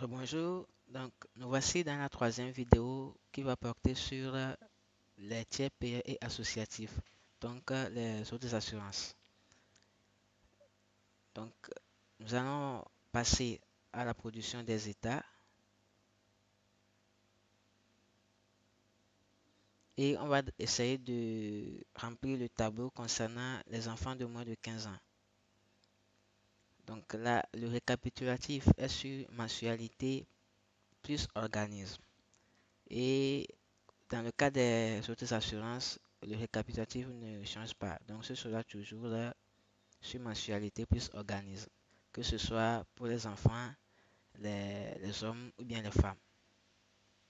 Bonjour, donc nous voici dans la troisième vidéo qui va porter sur les tiers payeurs et associatifs, donc les autres assurances. Donc nous allons passer à la production des états et on va essayer de remplir le tableau concernant les enfants de moins de 15 ans. Donc là, le récapitulatif est sur mensualité plus organisme. Et dans le cas des autres assurances, le récapitulatif ne change pas. Donc ce sera toujours sur mensualité plus organisme, que ce soit pour les enfants, les hommes ou bien les femmes.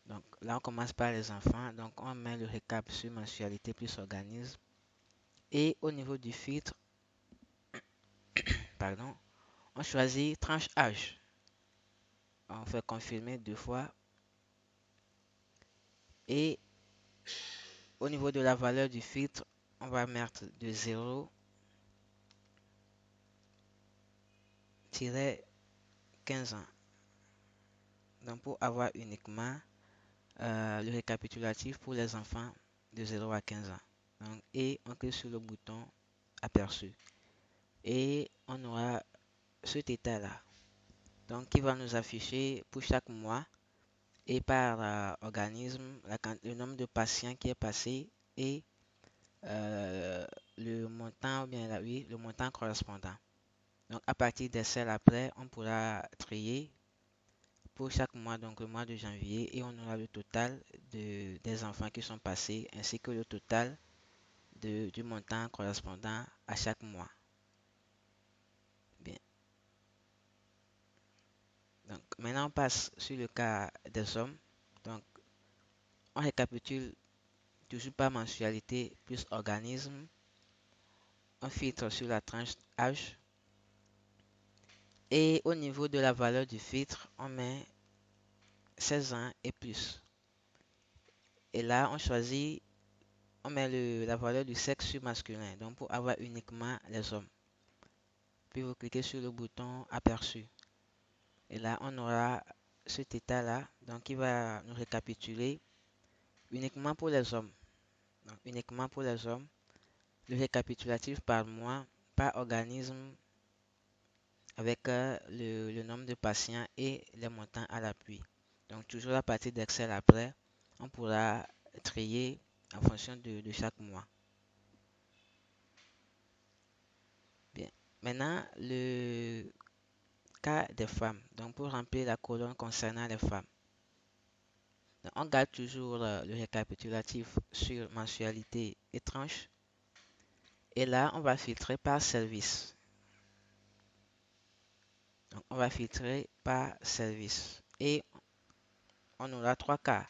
Donc là, on commence par les enfants. Donc on met le récap sur mensualité plus organisme. Et au niveau du filtre, pardon, on choisit tranche âge. On fait confirmer deux fois. Et au niveau de la valeur du filtre, on va mettre de 0-15 ans. Donc pour avoir uniquement le récapitulatif pour les enfants de 0 à 15 ans. Donc, et on clique sur le bouton aperçu. Et on aura cet état-là. Donc qui va nous afficher pour chaque mois et par organisme le nombre de patients qui est passé et euh, le montant ou bien oui, le montant correspondant. Donc à partir de celle après, on pourra trier pour chaque mois, donc le mois de janvier, et on aura le total des enfants qui sont passés ainsi que le total du montant correspondant à chaque mois. Bien. Donc maintenant on passe sur le cas des hommes. Donc on récapitule toujours par mensualité plus organisme. On filtre sur la tranche âge. Et au niveau de la valeur du filtre, on met 16 ans et plus. Et là, on met la valeur du sexe masculin. Donc pour avoir uniquement les hommes. Puis vous cliquez sur le bouton aperçu. Et là, on aura cet état-là. Donc qui va nous récapituler uniquement pour les hommes. Donc, uniquement pour les hommes. Le récapitulatif par mois, par organisme, avec le nombre de patients et les montants à l'appui. Donc toujours à partir d'Excel après, on pourra trier en fonction de chaque mois. Bien. Maintenant, le cas des femmes. Donc pour remplir la colonne concernant les femmes. Donc, on garde toujours le récapitulatif sur mensualité et tranche. Et là, on va filtrer par service. Donc, on va filtrer par service. Et on aura trois cas.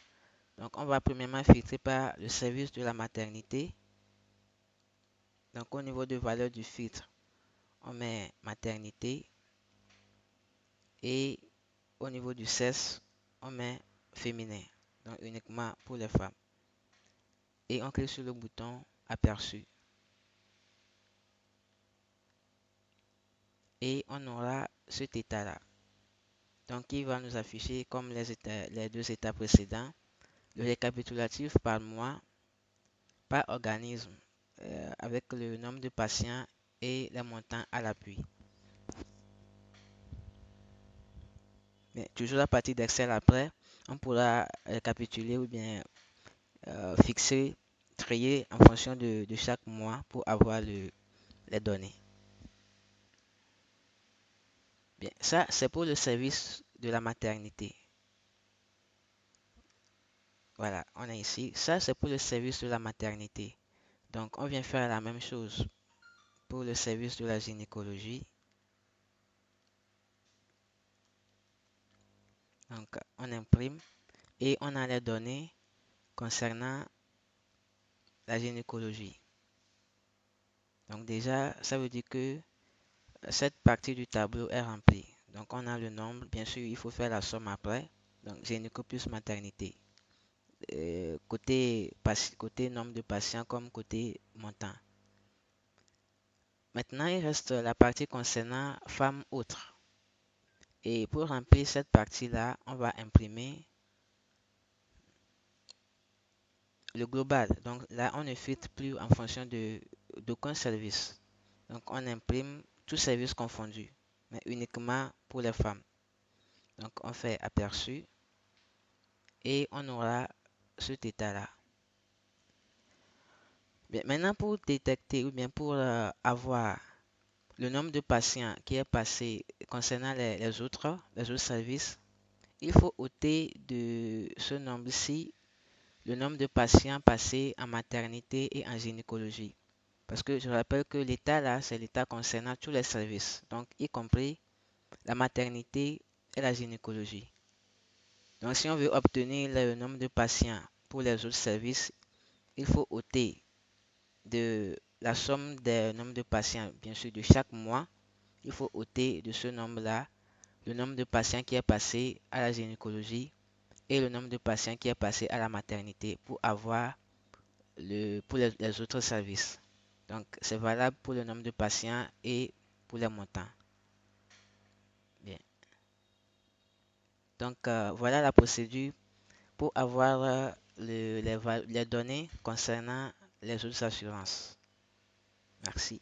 Donc, on va premièrement filtrer par le service de la maternité. Donc, au niveau de valeur du filtre, on met maternité. Et au niveau du sexe, on met féminin. Donc, uniquement pour les femmes. Et on clique sur le bouton aperçu. Et on aura cet état-là. Donc, il va nous afficher comme les deux états précédents, le récapitulatif par mois, par organisme, avec le nombre de patients et les montants à l'appui. Mais toujours à partir d'Excel après, on pourra récapituler ou bien fixer, trier en fonction de chaque mois pour avoir les données. Bien, ça c'est pour le service de la maternité. Voilà, on est ici. Ça c'est pour le service de la maternité. Donc, on vient faire la même chose pour le service de la gynécologie. Donc, on imprime et on a les données concernant la gynécologie. Donc, déjà, ça veut dire que cette partie du tableau est remplie. Donc, on a le nombre. Bien sûr, il faut faire la somme après. Donc, gynéco plus maternité. Côté nombre de patients comme côté montant. Maintenant, il reste la partie concernant femmes autres. Et pour remplir cette partie-là, on va imprimer le global. Donc là, on ne filtre plus en fonction d'aucun service. Donc on imprime tout service confondu, mais uniquement pour les femmes. Donc on fait aperçu et on aura cet état-là. Bien, maintenant pour détecter ou bien pour avoir le nombre de patients qui est passé concernant les autres services, il faut ôter de ce nombre-ci le nombre de patients passés en maternité et en gynécologie. Parce que je rappelle que l'état là, c'est l'état concernant tous les services, donc y compris la maternité et la gynécologie. Donc si on veut obtenir le nombre de patients pour les autres services, il faut ôter de la somme des nombres de patients, bien sûr, de chaque mois. Il faut ôter de ce nombre-là le nombre de patients qui est passé à la gynécologie et le nombre de patients qui est passé à la maternité pour avoir pour les autres services. Donc, c'est valable pour le nombre de patients et pour les montants. Bien. Donc, voilà la procédure pour avoir les données concernant les autres assurances. Merci.